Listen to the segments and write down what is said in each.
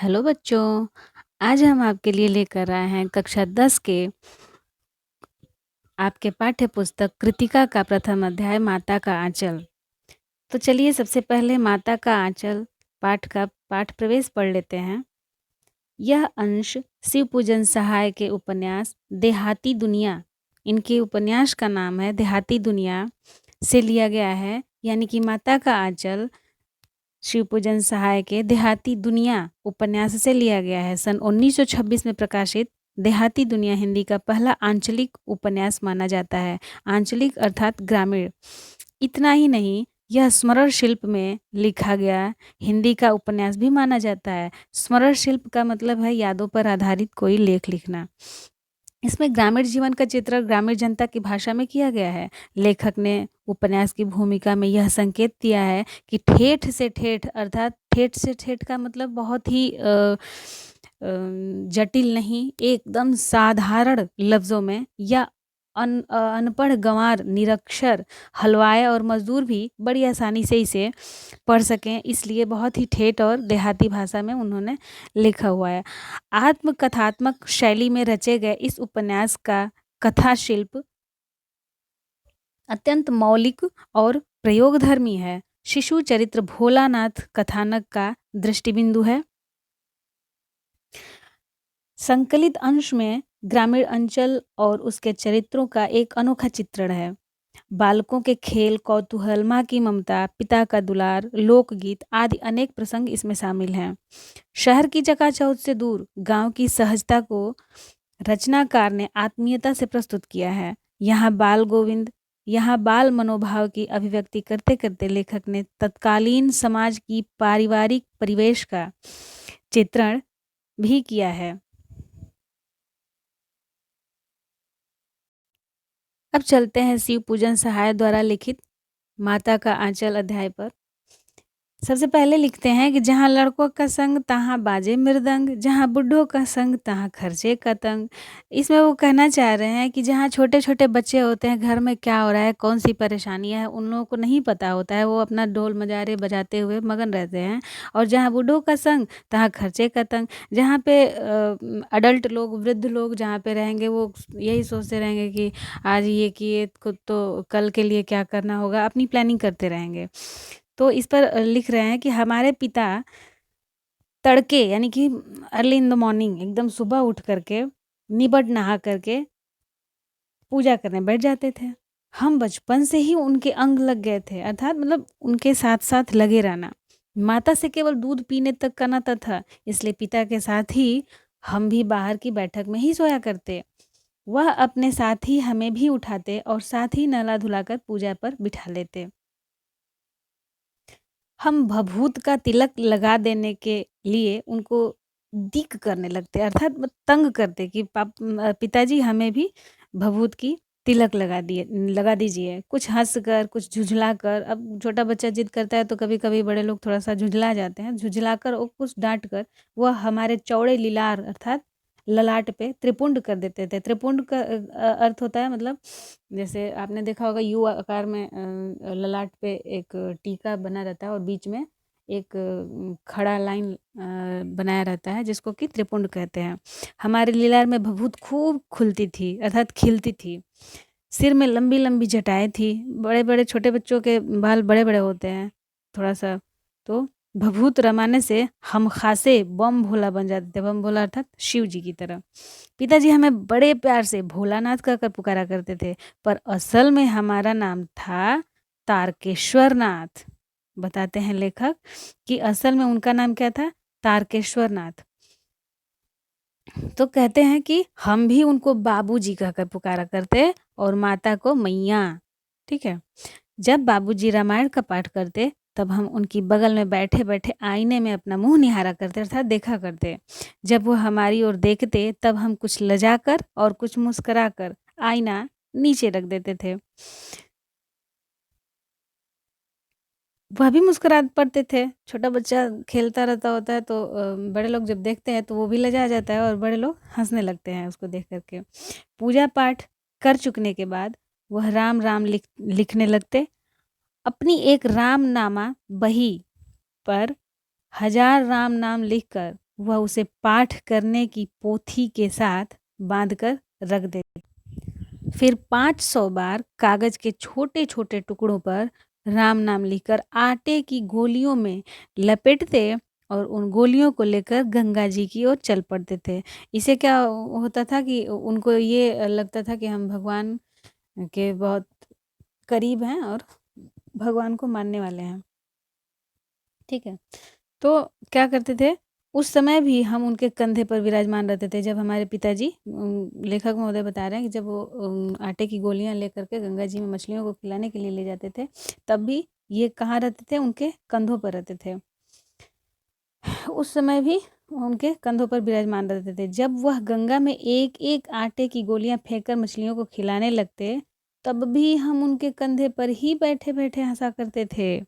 Hello बच्चों, आज हम आपके लिए लेकर आए हैं कक्षा 10 के आपके पाठ्य पुस्तक कृतिका का प्रथम अध्याय माता का आंचल। तो चलिए सबसे पहले माता का आंचल पाठ का पाठ प्रवेश पढ़ लेते हैं। यह अंश शिव पूजन सहाय के उपन्यास देहाती दुनिया, इनके उपन्यास का नाम है देहाती दुनिया, से लिया गया है। यानी कि माता का आंचल शिवपूजन सहाय के देहाती दुनिया उपन्यास से लिया गया है। सन 1926 में प्रकाशित देहाती दुनिया हिंदी का पहला आंचलिक उपन्यास माना जाता है। आंचलिक अर्थात ग्रामीण। इतना ही नहीं, यह स्मरण शिल्प में लिखा गया हिंदी का उपन्यास भी माना जाता है। स्मरण शिल्प का मतलब है यादों पर आधारित कोई लेख लिखना। इसमें ग्रामीण जीवन का चित्रण ग्रामीण जनता की भाषा में किया गया है। लेखक ने उपन्यास की भूमिका में यह संकेत दिया है कि ठेठ से ठेठ, अर्थात ठेठ से ठेठ का मतलब बहुत ही जटिल नहीं, एकदम साधारण लफ्ज़ों में या अनपढ़ गंवार, निरक्षर, हलवाई और मजदूर भी बड़ी आसानी से इसे पढ़ सकें, इसलिए बहुत ही ठेठ और देहाती भाषा में उन्होंने लिखा हुआ है। आत्मकथात्मक शैली में रचे गए इस उपन्यास का कथा शिल्प अत्यंत मौलिक और प्रयोगधर्मी है। शिशु चरित्र भोलानाथ कथानक का दृष्टिबिंदु है। संकलित अंश में ग्रामीण अंचल और उसके चरित्रों का एक अनोखा चित्रण है। बालकों के खेल, कौतूहल, माँ की ममता, पिता का दुलार, लोकगीत आदि अनेक प्रसंग इसमें शामिल हैं। शहर की चकाचौंध से दूर गांव की सहजता को रचनाकार ने आत्मीयता से प्रस्तुत किया है। यहाँ बाल मनोभाव की अभिव्यक्ति करते करते लेखक ने तत्कालीन समाज की पारिवारिक परिवेश का चित्रण भी किया है। अब चलते हैं शिव पूजन सहाय द्वारा लिखित माता का आंचल अध्याय पर। सबसे पहले लिखते हैं कि जहाँ लड़कों का संग तहाँ बाजे मृदंग, जहाँ बुढ़ों का संग तहाँ खर्चे का तंग। इसमें वो कहना चाह रहे हैं कि जहाँ छोटे छोटे बच्चे होते हैं, घर में क्या हो रहा है, कौन सी परेशानियां है, उन लोगों को नहीं पता होता है, वो अपना ढोल मजारे बजाते हुए मगन रहते हैं। और जहाँ बुढ़ों का संग तहाँ खर्चे का तंग, जहाँ पे अडल्ट लोग, वृद्ध लोग जहाँ पे रहेंगे, वो यही सोचते रहेंगे कि आज ये किए तो कल के लिए क्या करना होगा, अपनी प्लानिंग करते रहेंगे। तो इस पर लिख रहे हैं कि हमारे पिता तड़के, यानी कि अर्ली इन द मॉर्निंग, एकदम सुबह उठ करके निबट नहा करके पूजा करने बैठ जाते थे। हम बचपन से ही उनके अंग लग गए थे, अर्थात मतलब उनके साथ साथ लगे रहना। माता से केवल दूध पीने तक का नाता था, इसलिए पिता के साथ ही हम भी बाहर की बैठक में ही सोया करते। वह अपने साथ ही हमें भी उठाते और साथ ही नहला धुलाकर पूजा पर बिठा लेते। हम भभूत का तिलक लगा देने के लिए उनको दिक करने लगते, अर्थात तंग करते कि पिताजी हमें भी भभूत की तिलक लगा दीजिए। कुछ हंस कर, कुछ झुझला कर। अब छोटा बच्चा जिद करता है तो कभी कभी बड़े लोग थोड़ा सा झुझला जाते हैं। झुझला कर और कुछ डांट कर वह हमारे चौड़े लीलार अर्थात ललाट पे त्रिपुंड कर देते थे। त्रिपुंड का अर्थ होता है, मतलब जैसे आपने देखा होगा यू आकार में ललाट पे एक टीका बना रहता है और बीच में एक खड़ा लाइन बनाया रहता है, जिसको कि त्रिपुंड कहते हैं। हमारे लीलार में भभूत खूब खुलती थी, अर्थात खिलती थी। सिर में लंबी लंबी जटाएं थी। बड़े बड़े, छोटे बच्चों के बाल बड़े बड़े होते हैं थोड़ा सा, तो भभूत रमाने से हम खासे बम भोला बन जाते थे। बम भोला अर्थात शिव जी की तरह। पिताजी हमें बड़े प्यार से भोलानाथ कहकर पुकारा करते थे, पर असल में हमारा नाम था तारकेश्वर नाथ। बताते हैं लेखक कि असल में उनका नाम क्या था, तारकेश्वर नाथ। तो कहते हैं कि हम भी उनको बाबूजी कहकर पुकारा करते और माता को मैया। ठीक है। जब बाबूजी रामायण का पाठ करते तब हम उनकी बगल में बैठे बैठे आईने में अपना मुंह निहारा करते, अर्थात देखा करते। जब वो हमारी ओर देखते तब हम कुछ लजा कर और कुछ मुस्कुरा कर आईना नीचे रख देते थे। वह भी मुस्कुरा पड़ते थे। छोटा बच्चा खेलता रहता होता है तो बड़े लोग जब देखते हैं तो वो भी लजा जाता है और बड़े लोग हंसने लगते हैं उसको देख करके। पूजा पाठ कर चुकने के बाद वह राम राम लिखने लगते। अपनी एक रामनामा बही पर 1000 राम नाम लिखकर वह उसे पाठ करने की पोथी के साथ बांधकर रख देते। फिर 500 बार कागज के छोटे-छोटे टुकड़ों पर राम नाम लिखकर आटे की गोलियों में लपेटते और उन गोलियों को लेकर गंगा जी की ओर चल पड़ते थे। इससे क्या होता था कि उनको ये लगता था कि हम भगवान के बहुत करीब हैं और भगवान को मानने वाले हैं। ठीक है? तो क्या करते थे, उस समय भी हम उनके कंधे पर विराजमान रहते थे। जब हमारे पिताजी लेखक महोदय बता रहे हैं कि जब वो आटे की गोलियाँ लेकर के गंगा जी में मछलियों को खिलाने के लिए ले जाते थे, तब भी ये कहाँ रहते थे, उनके कंधों पर रहते थे। उस समय भी उनके कंधों पर विराजमान रहते थे। जब वह गंगा में एक-एक आटे की गोलियाँ फेंककर मछलियों को खिलाने लगते, तब भी हम उनके कंधे पर ही बैठे-बैठे हँसा करते थे।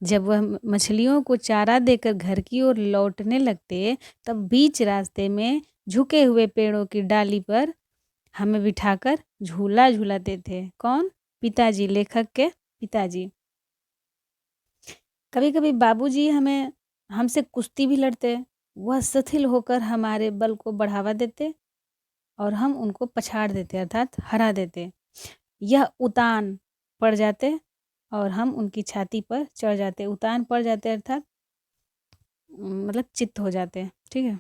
जब वह मछलियों को चारा देकर घर की ओर लौटने लगते, तब बीच रास्ते में झुके हुए पेड़ों की डाली पर हमें बिठाकर झूला झुलाते थे। कौन? पिताजी, लेखक के पिताजी। कभी-कभी बाबूजी हमसे कुश्ती भी लड़ते। वह शिथिल होकर हमारे बल को बढ़ावा देते और हम उनको पछाड़ देते अर्थात हरा देते। यह उतान पड़ जाते और हम उनकी छाती पर चढ़ जाते। उतान पड़ जाते अर्थात मतलब चित्त हो जाते हैं। ठीक है?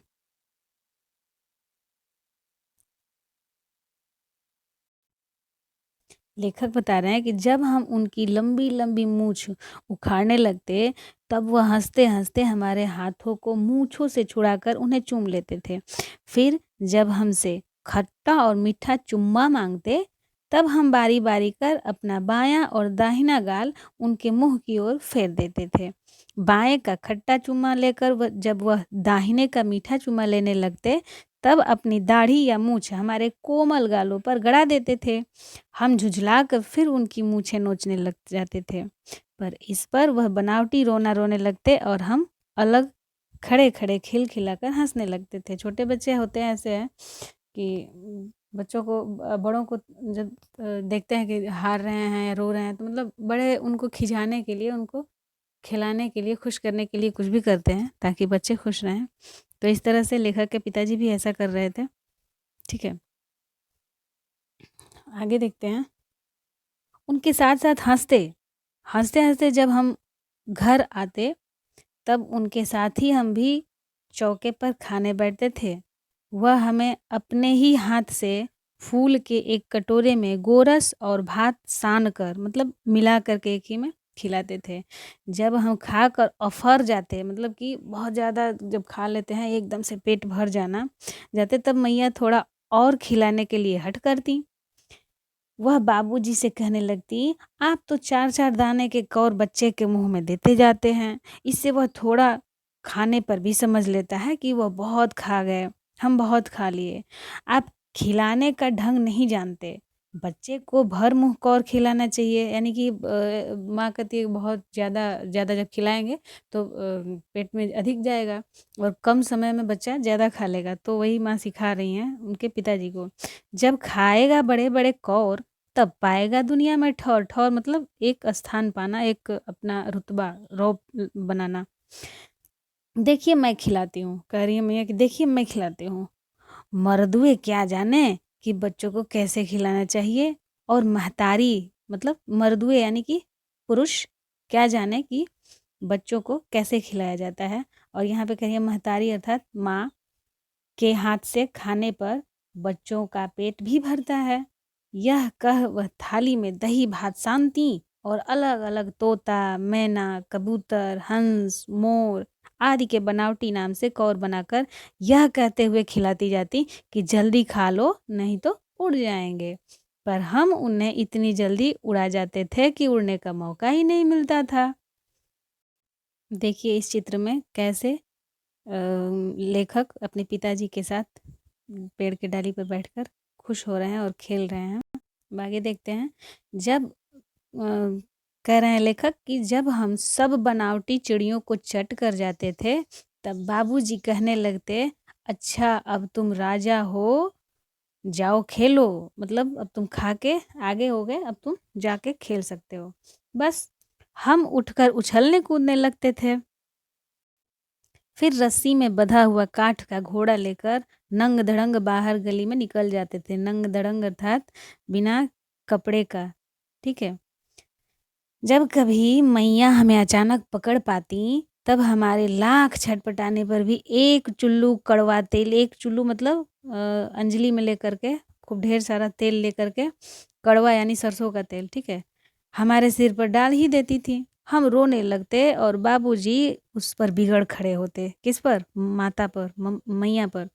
लेखक बता रहे हैं कि जब हम उनकी लंबी-लंबी मूँछ उखाड़ने लगते, तब वह हँसते-हँसते हमारे हाथों को मूँछों से छुड़ाकर उन्हें चूम लेते थे। फिर जब हमसे खट्टा और मीठा चुम्मा माँगते, तब हम बारी-बारी कर अपना बायाँ और दाहिना गाल उनके मुँह की ओर फेर देते थे। बाएँ का खट्टा चुम्मा लेकर जब वह दाहिने का मीठा चुम्मा लेने लगते, तब अपनी दाढ़ी या मूँछ हमारे कोमल गालों पर गड़ा देते थे। हम झुँझलाकर फिर उनकी मूँछें नोचने लग जाते थे, पर इस पर वह बनावटी रोना रोने लगते और हम अलग खड़े-खड़े खिलखिलाकर हँसने लगते थे। छोटे बच्चे होते हैं ऐसे हैं कि बच्चों को बड़ों को जब देखते हैं कि हार रहे हैं या रो रहे हैं, तो मतलब बड़े उनको खिजाने के लिए, उनको खिलाने के लिए, खुश करने के लिए कुछ भी करते हैं ताकि बच्चे खुश रहें। तो इस तरह से लेखक के पिताजी भी ऐसा कर रहे थे। ठीक है? आगे देखते हैं। उनके साथ-साथ हँसते-हँसते जब हम घर आते, तब उनके साथ ही हम भी चौके पर खाने बैठते थे। वह हमें अपने ही हाथ से फूल के एक कटोरे में गोरस और भात सान कर मतलब मिला कर के एक ही में खिलाते थे। जब हम खाकर अफ़र जाते मतलब कि बहुत ज़्यादा जब खा लेते हैं एकदम से पेट भर जाते तब मैया थोड़ा और खिलाने के लिए हठ करतीं। वह बाबूजी से कहने लगती, "आप तो 4-4 दाने के कौर बच्चे के मुँह में देते जाते हैं। इससे वह थोड़ा खाने पर भी समझ लेता है कि वह बहुत खा गए, हम बहुत खा लिए। आप खिलाने का ढंग नहीं जानते। बच्चे को भर मुँह कौर खिलाना चाहिए।" यानी कि माँ कहती है बहुत ज़्यादा ज़्यादा जब खिलाएँगे तो पेट में अधिक जाएगा और कम समय में बच्चा ज़्यादा खा लेगा। तो वही माँ सिखा रही हैं उनके पिताजी को। "जब खाएगा बड़े-बड़े कौर तब पाएगा दुनिया में ठौर।" ठौर मतलब एक स्थान पाना, एक अपना रुतबा, रौब बनाना। "देखिए मैं खिलाती हूँ," कह रही है मैया कि देखिए मैं खिलाती हूँ। मर्दुए क्या जाने कि बच्चों को कैसे खिलाना चाहिए और महतारी मतलब मर्दुए यानी कि पुरुष क्या जाने कि बच्चों को कैसे खिलाया जाता है। और यहाँ पे कहिए महतारी अर्थात माँ के हाथ से खाने पर बच्चों का पेट भी भरता है। यह कह वह थाली में दही भात सानतीं और अलग-अलग तोता, मैना, कबूतर, हंस, मोर आदि के बनावटी नाम से कौर बनाकर यह कहते हुए खिलाती जाती कि जल्दी खा लो नहीं तो उड़ जाएँगे। पर हम उन्हें इतनी जल्दी उड़ा जाते थे कि उड़ने का मौका ही नहीं मिलता था। देखिए इस चित्र में कैसे लेखक अपने पिताजी के साथ पेड़ की डाली पर बैठकर खुश हो रहे हैं और खेल रहे हैं। अब आगे देखते हैं। जब कह रहे हैं लेखक कि जब हम सब बनावटी चिड़ियों को चट कर जाते थे, तब बाबूजी कहने लगते, "अच्छा अब तुम राजा हो, जाओ खेलो।" मतलब अब तुम खा के आगे हो गए, अब तुम जाके खेल सकते हो। बस हम उठकर उछलने कूदने लगते थे। फिर रस्सी में बंधा हुआ काठ का घोड़ा लेकर नंग धड़ंग बाहर गली में निकल जाते थे। नंग धड़ंग अर्थात बिना कपड़े का, ठीक है। जब कभी मैया हमें अचानक पकड़ पाती, तब हमारे लाख छटपटाने पर भी एक चुल्लू कड़वा तेल, एक चुल्लू मतलब अंजलि में लेकर के खूब ढेर सारा तेल लेकर के, कड़वा यानी सरसों का तेल, ठीक है, हमारे सिर पर डाल ही देती थी। हम रोने लगते और बाबूजी उस पर बिगड़ खड़े होते। किस पर? माता पर, मैया पर।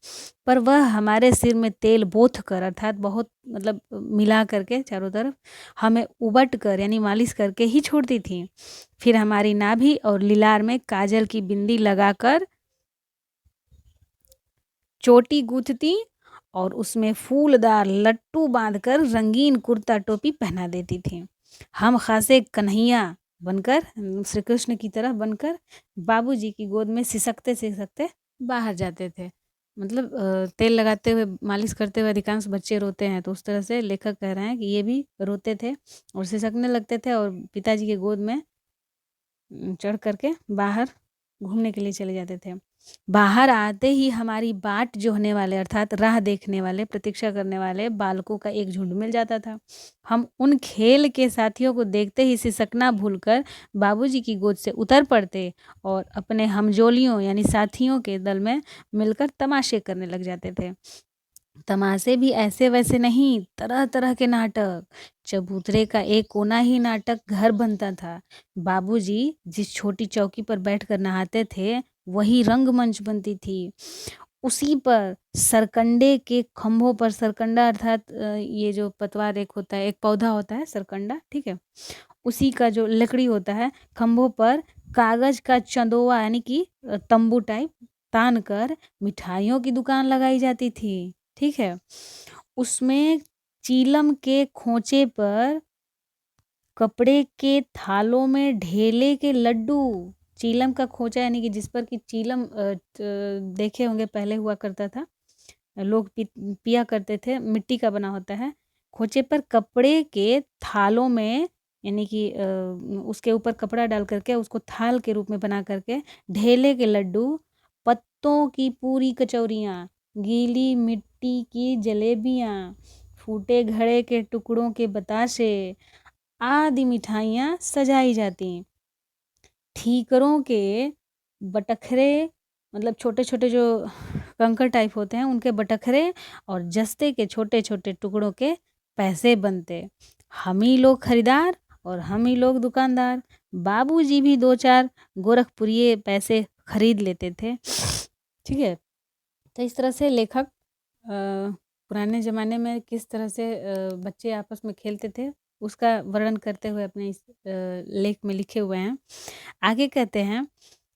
पर वह हमारे सिर में तेल बोथ कर अर्थात बहुत मतलब मिला करके चारों तरफ हमें उबट कर यानी मालिश करके ही छोड़ती थी। फिर हमारी नाभि और लीलार में काजल की बिंदी लगाकर चोटी गूंथती और उसमें फूलदार लट्टू बांधकर रंगीन कुर्ता टोपी पहना देती थी। हम खासे कन्हैया बनकर श्री कृष्ण की तरह बनकर बाबूजी की गोद में सिसकते सिसकते बाहर जाते थे। मतलब तेल लगाते हुए मालिश करते हुए अधिकांश बच्चे रोते हैं, तो उस तरह से लेखक कह रहे हैं कि ये भी रोते थे और सिसकने लगते थे और पिताजी के गोद में चढ़ करके बाहर घूमने के लिए चले जाते थे। बाहर आते ही हमारी बाट जोहने वाले अर्थात राह देखने वाले, प्रतीक्षा करने वाले बालकों का एक झुंड मिल जाता था। हम उन खेल के साथियों को देखते ही सिसकना भूलकर बाबूजी की गोद से उतर पड़ते और अपने हमजोलियों यानी साथियों के दल में मिलकर तमाशे करने लग जाते थे। तमाशे भी ऐसे वैसे नहीं, तरह तरह के नाटक। चबूतरे का एक कोना ही नाटक घर बनता था। बाबूजी जिस छोटी चौकी पर बैठकर नहाते थे, वही रंगमंच बनती थी। उसी पर सरकंडे के खंभों पर, सरकंडा अर्थात ये जो पतवार एक होता है, एक पौधा होता है सरकंडा, ठीक है, उसी का जो लकड़ी होता है, खंभों पर कागज का चंदोवा यानी कि तंबू टाइप तान कर मिठाइयों की दुकान लगाई जाती थी, ठीक है। उसमें चीलम के खोचे पर कपड़े के थालों में ढेले के लड्डू, चीलम का खोचा यानी कि जिस पर कि चीलम देखे होंगे पहले हुआ करता था, लोग पिया करते थे, मिट्टी का बना होता है। खोचे पर कपड़े के थालों में यानी कि उसके ऊपर कपड़ा डाल करके उसको थाल के रूप में बना करके ढेले के लड्डू, पत्तों की पूरी कचौरियाँ, गीली मिट्टी की जलेबियाँ, फूटे घड़े के टुकड़ों के बताशे आदि मिठाइयाँ सजाई जाती। ठीकरों के बटखरे मतलब छोटे-छोटे जो कंकर टाइप होते हैं उनके बटखरे और जस्ते के छोटे-छोटे टुकड़ों के पैसे बनते। हम ही लोग खरीदार और हम ही लोग दुकानदार। बाबूजी भी 2-4 गोरखपुरिये पैसे खरीद लेते थे। ठीक है? तो इस तरह से लेखक पुराने ज़माने में किस तरह से बच्चे आपस में खेलते थे, उसका वर्णन करते हुए अपने इस लेख में लिखे हुए हैं। आगे कहते हैं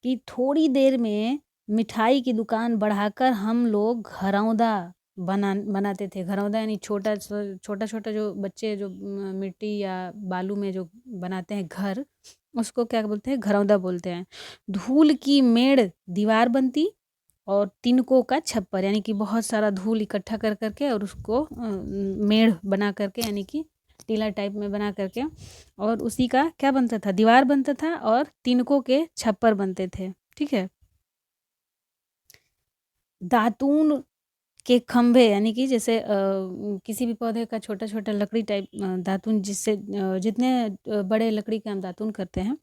कि थोड़ी देर में मिठाई की दुकान बढ़ाकर हम लोग घरौंदा बनाते थे। घरौंदा यानी छोटा-छोटा जो बच्चे जो मिट्टी या बालू में जो बनाते हैं घर, उसको क्या बोलते हैं? घरौंदा बोलते हैं। धूल की मेड़ दीवार बनती और तिनकों का छप्पर यानी कि बहुत सारा धूल इकट्ठा कर के और उसको मेढ़ बना करके यानी कि टीला टाइप में बना करके और उसी का क्या बनता था? दीवार बनता था और तिनकों के छप्पर बनते थे, ठीक है। दातून के खंभे यानी कि जैसे किसी भी पौधे का छोटा-छोटा लकड़ी टाइप दातून जिससे जितने बड़े लकड़ी का हम दातून करते हैं,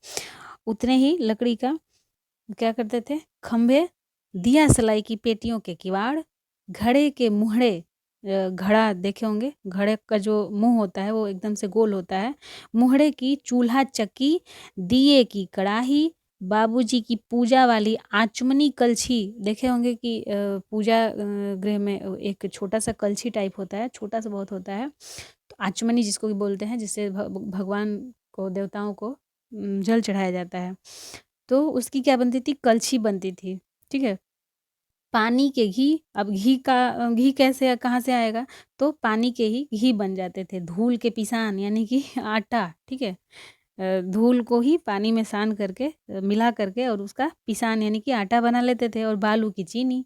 उतने ही लकड़ी का क्या करते थे? खंभे, दिया सलाई की पेटियों के किवाड़, घड़े के मुहड़े घड़ा देखे होंगे, घड़े का जो मुँह होता है वो एकदम से गोल होता है। मुहड़े की चूल्हा चक्की, दिए की कड़ाही, बाबूजी की पूजा वाली आचमनी कलछी देखे होंगे कि पूजा गृह में एक छोटा-सा कलछी टाइप होता है, छोटा-सा बहुत होता है। तो आचमनी जिसको भी बोलते हैं, जिससे भगवान को, देवताओं को जल चढ़ाया जाता है। तो उसकी क्या बनती थी? कलछी बनती थी, ठीक है। पानी के घी, अब घी कैसे कहाँ से आएगा? तो पानी के ही घी बन जाते थे। धूल के पिसान यानी कि आटा, ठीक है। धूल को ही पानी में सान करके मिला करके और उसका पिसान यानी कि आटा बना लेते थे और बालू की चीनी,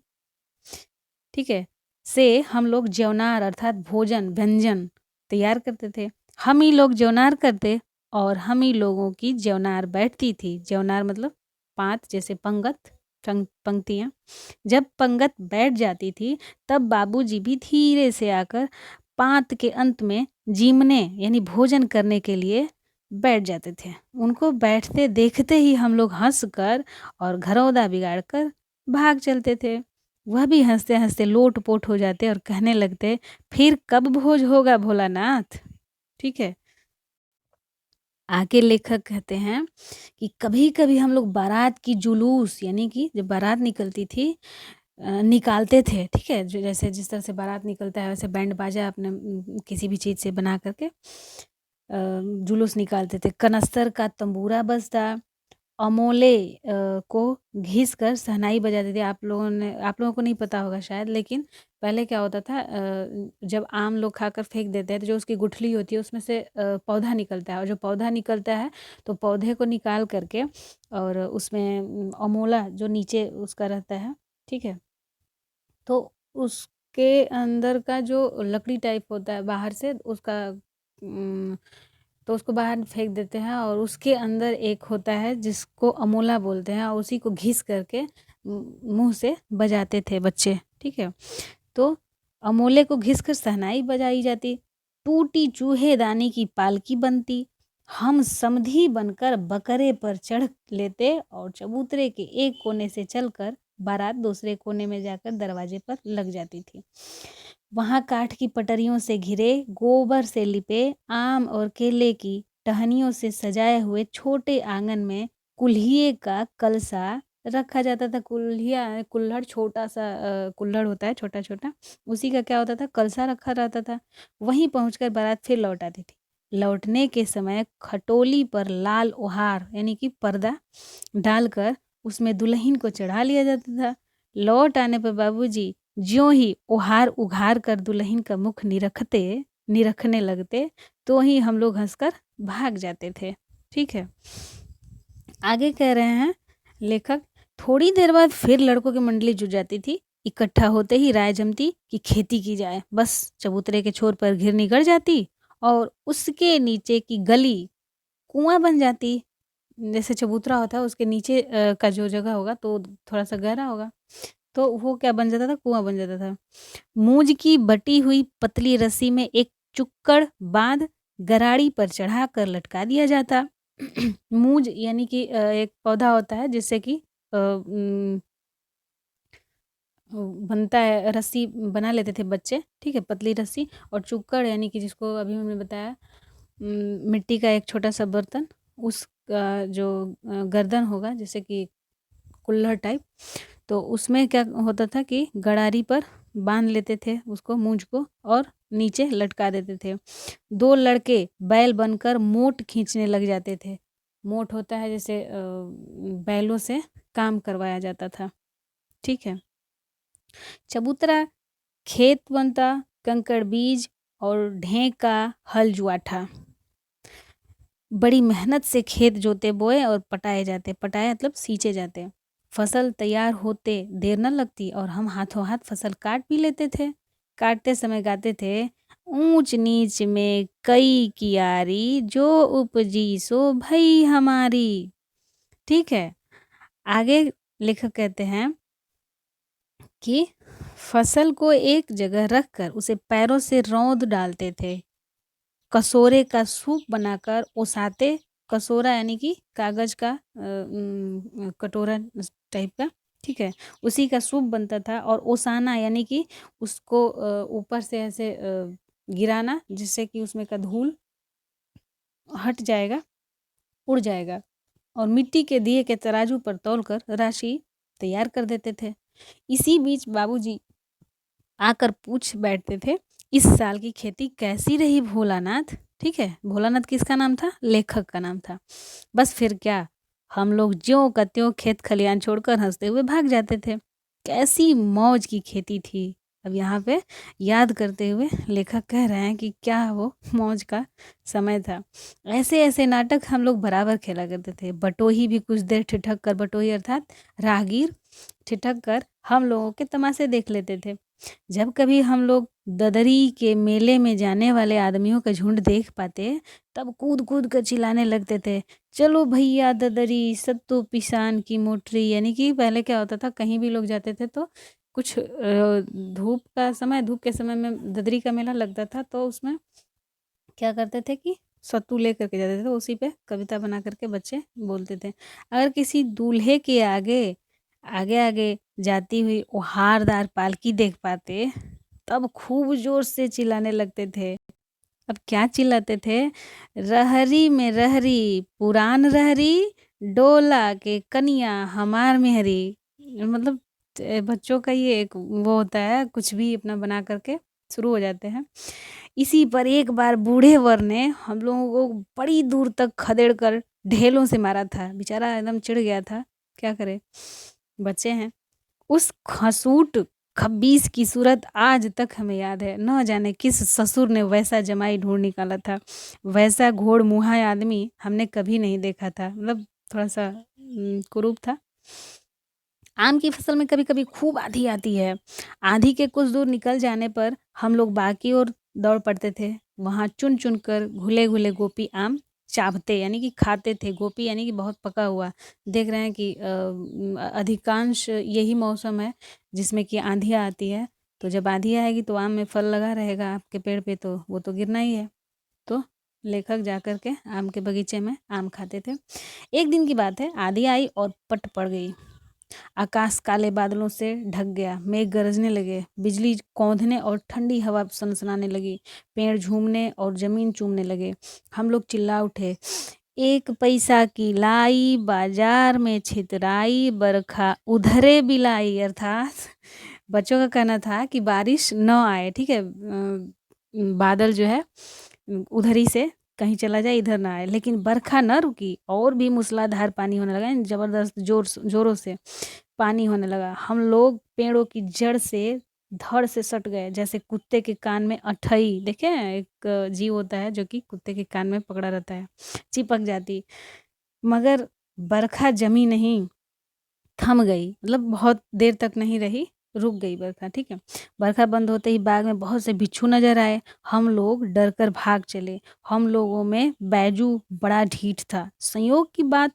ठीक है, से हम लोग ज्योनार अर्थात भोजन, व्यंजन तैयार करते थे। हम ही लोग ज्योनार करते और हम ही लोगों की ज्योनार बैठती थी। ज्योनार मतलब पाँत जैसे पंगत, पंक्तियाँ। जब पंगत बैठ जाती थी तब बाबूजी भी धीरे से आकर पाँत के अंत में जीमने यानी भोजन करने के लिए बैठ जाते थे। उनको बैठते देखते ही हम लोग हँसकर और घरौंदा बिगाड़कर भाग चलते थे। वह भी हँसते-हँसते लोट-पोट हो जाते और कहने लगते, "फिर कब भोज होगा भोलानाथ?" ठीक है? आगे लेखक कहते हैं कि कभी-कभी हम लोग बारात की जुलूस यानी कि जब बारात निकलती थी निकालते थे, ठीक है? जो जैसे जिस तरह से बारात निकलता है वैसे बैंड बाजा अपने किसी भी चीज़ से बना कर के जुलूस निकालते थे। कनस्तर का तंबूरा बजता, अमोले को घिस कर शहनाई बजाते थे। आप लोगों को नहीं पता होगा शायद, लेकिन पहले क्या होता था जब आम लोग खाकर फेंक देते हैं तो जो उसकी गुठली होती है उसमें से पौधा निकलता है, और जो पौधा निकलता है तो पौधे को निकाल करके और उसमें अमोला जो नीचे उसका रहता है, ठीक है? तो उसके अंदर का जो लकड़ी टाइप होता है बाहर से उसका तो उसको बाहर फेंक देते हैं, और उसके अंदर एक होता है जिसको अमोला बोलते हैं, और उसी को घिस करके मुंह से बजाते थे बच्चे, ठीक है? तो अमोले को घिस कर शहनाई बजाई जाती, टूटी चूहेदानी की पालकी बनती, हम समधी बनकर बकरे पर चढ़ लेते और चबूतरे के एक कोने से चलकर बारात दूसरे कोने में जाकर दरवाजे पर लग जाती थी। वहाँ काठ की पटरियों से घिरे, गोबर से लिपे, आम और केले की टहनियों से सजाए हुए छोटे आंगन में कुल्हिए का कलसा रखा जाता था। कुल्हड़ छोटा सा कुल्हड़ होता है छोटा छोटा, उसी का क्या होता था, कलसा रखा रहता था। वहीं पहुंचकर बारात फिर लौट आती थी। लौटने के समय खटोली पर लाल ओहार यानी कि पर्दा डालकर उसमें दुल्हन को चढ़ा लिया जाता था। लौट आने पर बाबूजी ज्यों ही ओहार उघार कर दुल्हन का मुख निरखने लगते तो ही हम लोग हंसकर भाग जाते थे, ठीक है? आगे कह रहे हैं लेखक, थोड़ी देर बाद फिर लड़कों की मंडली जुट जाती थी। इकट्ठा होते ही राय जमती कि खेती की जाए। बस चबूतरे के छोर पर घिरनी गड़ जाती और उसके नीचे की गली कुआं बन जाती। जैसे चबूतरा होता है उसके नीचे का जो जगह होगा तो थोड़ा सा गहरा होगा, तो वो क्या बन जाता था, कुआं बन जाता था। मूंज की बटी हुई पतली रस्सी में एक चुक्कड़ बांध गराड़ी पर चढ़ा कर लटका दिया जाता। मूंज यानी कि एक पौधा होता है जिससे कि बनता है, रस्सी बना लेते थे बच्चे, ठीक है, पतली रस्सी। और चुक्कड़ यानी कि जिसको अभी हमने बताया मिट्टी का एक छोटा सा बर्तन, उसका जो गर्दन होगा जैसे कि कुल्हड़ टाइप, तो उसमें क्या होता था कि गड़ारी पर बांध लेते थे उसको, मूंज को, और नीचे लटका देते थे। दो लड़के बैल बनकर मोट खींचने लग जाते थे। मोट होता है जैसे बैलों से काम करवाया जाता था, ठीक है? चबूतरा खेत बनता, कंकड़ बीज और ढें का हल जुआठा। बड़ी मेहनत से खेत जोते बोए और पटाए जाते, पटाए मतलब सींचे जाते। फसल तैयार होते देर न लगती और हम हाथों हाथ फसल काट भी लेते थे। काटते समय गाते थे, ऊंच नीच में कई कियारी, जो उपजी सो भई हमारी, ठीक है? आगे लेखक कहते हैं कि फसल को एक जगह रखकर उसे पैरों से रौंद डालते थे, कसोरे का सूप बनाकर ओसाते। कसोरा यानी कि कागज का कटोरा टाइप का, ठीक है, उसी का सूप बनता था। और ओसाना यानी कि उसको ऊपर से ऐसे गिराना जिससे कि उसमें का धूल हट जाएगा, उड़ जाएगा, और मिट्टी के दिए के तराजू पर तौलकर राशि तैयार कर देते थे। इसी बीच बाबूजी आकर पूछ बैठते थे, इस साल की खेती कैसी रही भोलानाथ, ठीक है? भोलानाथ किसका नाम था? लेखक का नाम था। बस फिर क्या, हम लोग ज्यों का त्यों खेत खलियान छोड़कर हंसते हुए भाग जाते थे। कैसी मौज की खेती थी। अब यहाँ पे याद करते हुए लेखक कह रहे हैं कि क्या वो मौज का समय था। ऐसे ऐसे नाटक हम लोग बराबर खेला करते थे। बटोही भी कुछ देर ठिठक कर, बटोही अर्थात राहगीर, ठिठक कर हम लोगों के तमाशे देख लेते थे। जब कभी हम लोग ददरी के मेले में जाने वाले आदमियों का झुंड देख पाते, तब कूद-कूद कर चिल्लाने लगते थे, "चलो भैया ददरी, सत्तू पिसान की मोटरी।" यानी कि पहले क्या होता था, कहीं भी लोग जाते थे तो कुछ धूप के समय में ददरी का मेला लगता था, तो उसमें क्या करते थे कि सत्तू लेकर के जाते थे, तो उसी पे कविता बना कर के बच्चे बोलते थे। अगर किसी दूल्हे के आगे-आगे जाती हुई वो हारदार पालकी देख पाते, तब खूब ज़ोर से चिल्लाने लगते थे। अब क्या चिल्लाते थे? रहरी में रहरी, पुरान रहरी, डोला के कनिया हमार मेहरी। मतलब बच्चों का ये एक वो होता है, कुछ भी अपना बना कर के शुरू हो जाते हैं। इसी पर एक बार बूढ़े वर ने हम लोगों को बड़ी दूर तक खदेड़ कर ढेलों से मारा था। बेचारा एकदम चिढ़ गया था, क्या करे? बच्चे हैं। उस खसूट खब्बीस की सूरत आज तक हमें याद है। न जाने किस ससुर ने वैसा जमाई ढूँढ निकाला था। वैसा घोड़-मुँहा आदमी हमने कभी नहीं देखा था। मतलब थोड़ा-सा कुरूप था। आम की फसल में कभी-कभी खूब आँधी आती है। आँधी के कुछ दूर निकल जाने पर हम लोग बाग की ओर दौड़ पड़ते थे। वहाँ चुन-चुन कर घुले-घुले गोपी आम चाभते यानी कि खाते थे। गोपी यानी कि बहुत पका हुआ। देख रहे हैं कि अधिकांश यही मौसम है जिसमें कि आँधियाँ आती है। तो जब आँधी आएगी तो आम में फल लगा रहेगा आपके पेड़ पे, तो वो तो गिरना ही है। तो लेखक जा कर के आम के बगीचे में आम खाते थे। एक दिन की बात है, आँधी आई और पट पड़ गई। आकाश काले बादलों से ढक गया, मेघ गरजने लगे, बिजली कौंधने और ठंडी हवा सनसनाने लगी, पेड़ झूमने और जमीन चूमने लगे। हम लोग चिल्ला उठे, एक पैसा की लाई, बाजार में छितराई, बरखा उधरे बिलाई। अर्थात बच्चों का कहना था कि बारिश न आए, ठीक है, बादल जो है उधर ही से कहीं चला जाए, इधर ना आए, लेकिन बरखा न रुकी और भी मूसलाधार पानी होने लगा, ज़बरदस्त जोरों से पानी होने लगा। हम लोग पेड़ों की जड़ से धड़ से सट गए, जैसे कुत्ते के कान में अठई, देखे हैं एक जीव होता है जो कि कुत्ते के कान में पकड़ा रहता है, चिपक जाती। मगर बरखा जमी नहीं, थम गई, मतलब बहुत देर तक नहीं रही, रुक गई बरखा, ठीक है। बरखा बंद होते ही बाग में बहुत से बिच्छू नजर आए। हम लोग डर कर भाग चले। हम लोगों में बैजू बड़ा ढीठ था। संयोग की बात,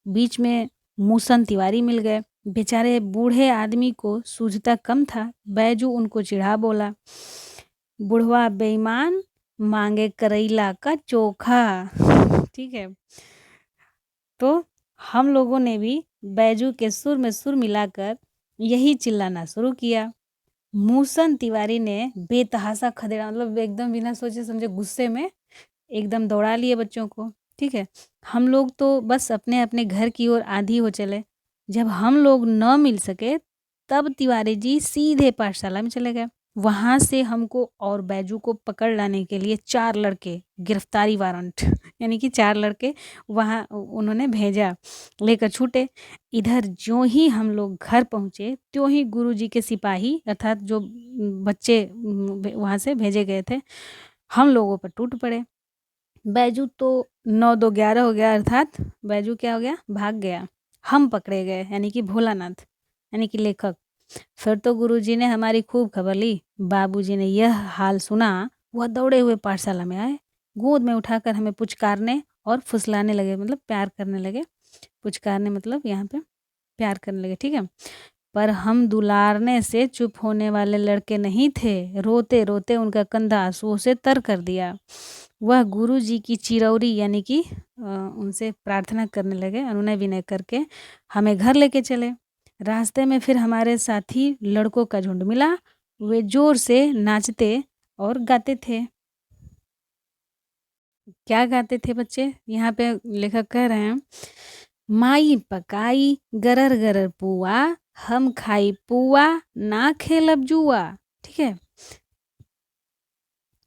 बीच में मूसन तिवारी मिल गए। बेचारे बूढ़े आदमी को सूझता कम था। बैजू उनको चिढ़ा बोला, बुढ़वा बेईमान, मांगे करैला का चोखा। ठीक है, तो हम लोगों ने भी बैजू के सुर में सुर मिलाकर यही चिल्लाना शुरू किया। मूसन तिवारी ने बेतहासा खदेड़ा, मतलब एकदम बिना सोचे समझे गुस्से में एकदम दौड़ा लिए बच्चों को, ठीक है। हम लोग तो बस अपने-अपने घर की ओर आधी हो चले। जब हम लोग न मिल सके, तब तिवारी जी सीधे पाठशाला में चले गए। वहाँ से हमको और बैजू को पकड़ लाने के लिए 4 लड़के, गिरफ्तारी वारंट यानी कि 4 लड़के वहाँ उन्होंने भेजा, लेकर छूटे। इधर ज्यों ही हम लोग घर पहुँचे, त्यों ही गुरुजी के सिपाही अर्थात जो बच्चे वहाँ से भेजे गए थे, हम लोगों पर टूट पड़े। बैजू तो 9-2-11 हो गया, अर्थात बैजू क्या हो गया? भाग गया। हम पकड़े गए, यानी कि भोलानाथ, यानी कि लेखक। फिर तो गुरुजी ने हमारी खूब खबर ली। बाबूजी ने यह हाल सुना, वह दौड़े हुए पाठशाला में आए। गोद में उठाकर हमें पुचकारने और फुसलाने लगे, मतलब प्यार करने लगे। पुचकारने मतलब यहाँ पे प्यार करने लगे, ठीक है। पर हम दुलारने से चुप होने वाले लड़के नहीं थे। रोते-रोते उनका कंधा आँसुओं से तर कर दिया। वह गुरुजी की चिरौरी यानी कि उनसे प्रार्थना करने लगे, अनुनय विनय करके हमें घर लेके चले। रास्ते में फिर हमारे साथी लड़कों का झुंड मिला। वे ज़ोर से नाचते और गाते थे। क्या गाते थे बच्चे? यहाँ पे लेखक कह रहे हैं, माई पकाई गरर-गरर पुआ, हम खाई पुआ, ना खेलब जुआ। ठीक है?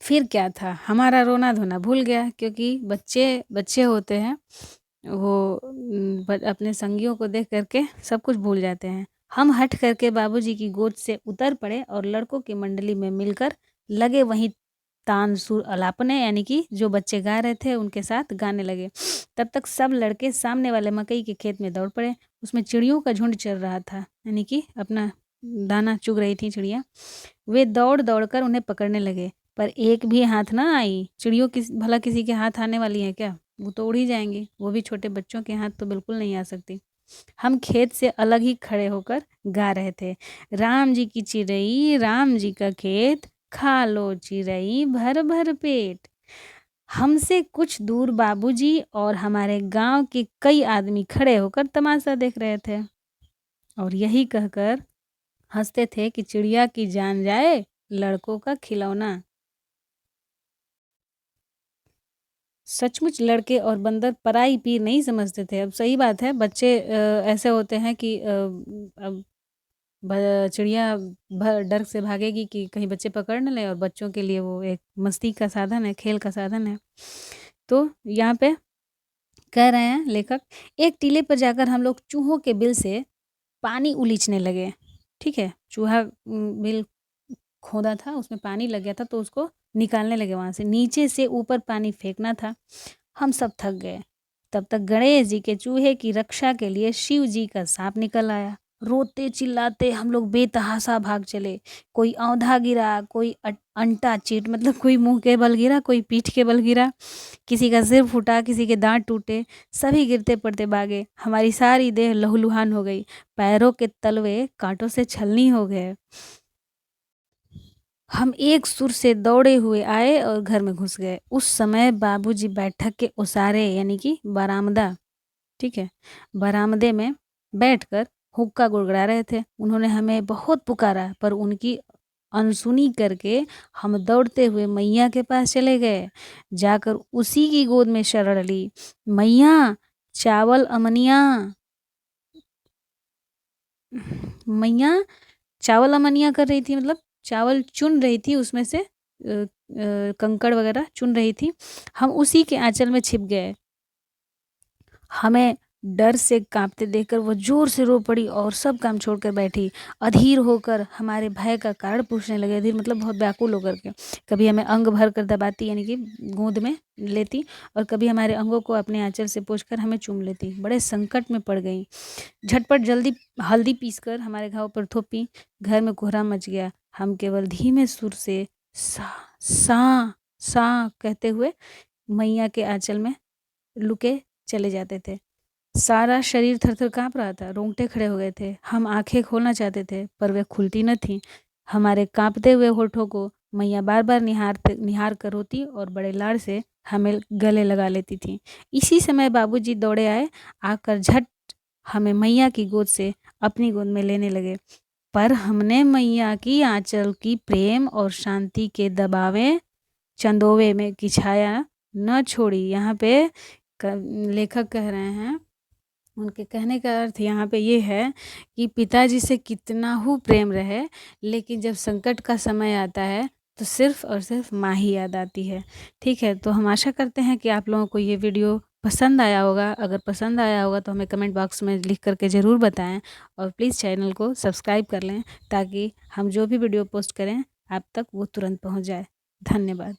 फिर क्या था, हमारा रोना-धोना भूल गया, क्योंकि बच्चे बच्चे होते हैं, वो अपने संगियों को देख कर के सब कुछ भूल जाते हैं। हम हट करके बाबूजी की गोद से उतर पड़े और लड़कों की मंडली में मिलकर लगे वहीं तान सुर अलापने, यानी कि जो बच्चे गा रहे थे उनके साथ गाने लगे। तब तक सब लड़के सामने वाले मकई के खेत में दौड़ पड़े। उसमें चिड़ियों का झुंड चल रहा था, यानी कि अपना दाना चुग रही थी चिड़िया। वे दौड़ दौड़ कर उन्हें पकड़ने लगे, पर एक भी हाथ ना आई। चिड़ियों भला किसी के हाथ आने वाली हैं क्या? वो तो उड़ ही जाएंगी, वो भी छोटे बच्चों के हाथ तो बिल्कुल नहीं आ सकती। हम खेत से अलग ही खड़े होकर गा रहे थे, राम जी की चिड़ई, राम जी का खेत, खा लो चिड़ई भर भर पेट। हमसे कुछ दूर बाबूजी और हमारे गांव के कई आदमी खड़े होकर तमाशा देख रहे थे और यही कहकर हंसते थे कि चिड़िया की जान जाए, लड़कों का खिलौना। सचमुच लड़के और बंदर पराई पीर नहीं समझते थे। अब सही बात है, बच्चे ऐसे होते हैं कि अब चिड़िया डर से भागेगी कि कहीं बच्चे पकड़ न लें, और बच्चों के लिए वो एक मस्ती का साधन है, खेल का साधन है। तो यहाँ पे कह रहे हैं लेखक, एक टीले पर जाकर हम लोग चूहों के बिल से पानी उलीचने लगे। ठीक है, चूहा बिल खोदा था, उसमें पानी लग गया था, तो उसको निकालने लगे वहाँ से। नीचे से ऊपर पानी फेंकना था। हम सब थक गए। तब तक गणेश जी के चूहे की रक्षा के लिए शिव जी का सांप निकल आया। रोते चिल्लाते हम लोग बेतहाशा भाग चले। कोई औंधा गिरा, कोई अंटा चीट, मतलब कोई मुंह के बल गिरा, कोई पीठ के बल गिरा, किसी का सिर फूटा, किसी के दांत टूटे। सभी गिरते पड़ते भागे। हमारी सारी देह लहूलुहान हो गई, पैरों के तलवे कांटों से छलनी हो गए। हम एक सुर से दौड़े हुए आए और घर में घुस गए। उस समय बाबूजी बैठक के ओसारे यानी कि बरामदा, ठीक है, बरामदे में बैठकर हुक्का गुड़गुड़ा रहे थे। उन्होंने हमें बहुत पुकारा, पर उनकी अनसुनी करके हम दौड़ते हुए मैया के पास चले गए। जाकर उसी की गोद में शरण ली। मैया चावल अमनिया, मैया चावल अमनिया कर रही थी, मतलब चावल चुन रही थी, उसमें से कंकड़ वगैरह चुन रही थी। हम उसी के आंचल में छिप गए। हमें डर से कांपते देखकर वो जोर से रो पड़ी और सब काम छोड़कर बैठी। अधीर होकर हमारे भय का कारण पूछने लगे। अधीर मतलब बहुत व्याकुल होकर के। कभी हमें अंग भर कर दबाती यानी कि गोद में लेती, और कभी हमारे अंगों को अपने आंचल से पोंछकर हमें चूम लेती। बड़े संकट में पड़ गई। झटपट जल्दी हल्दी पीसकर हमारे घाव पर थोपी। घर में कोहराम मच गया। हम केवल धीमे सुर से सा सा सा कहते हुए मैया के आंचल में लुके चले जाते थे। सारा शरीर थर-थर काँप रहा था, रोंगटे खड़े हो गए थे। हम आँखें खोलना चाहते थे, पर वे खुलती न थीं। हमारे काँपते हुए होठों को मैया बार-बार निहार कर रोती और बड़े लाड़ से हमें गले लगा लेती थीं। इसी समय बाबूजी दौड़े आए, आकर झट हमें मैया की गोद से अपनी गोद में लेने लगे। पर हमने मैया की आँचल की प्रेम और शांति के दबावें चंदोवे में की छाया न छोड़ी। यहाँ पे लेखक कह रहे हैं, उनके कहने का अर्थ यहाँ पे ये है कि पिताजी से कितना हो प्रेम रहे, लेकिन जब संकट का समय आता है तो सिर्फ़ और सिर्फ़ माँ ही याद आती है। ठीक है, तो हम आशा करते हैं कि आप लोगों को ये वीडियो पसंद आया होगा। अगर पसंद आया होगा तो हमें कमेंट बॉक्स में लिख कर के ज़रूर बताएँ, और प्लीज़ चैनल को सब्सक्राइब कर लें, ताकि हम जो भी वीडियो पोस्ट करें आप तक वो तुरंत पहुँच जाए। धन्यवाद।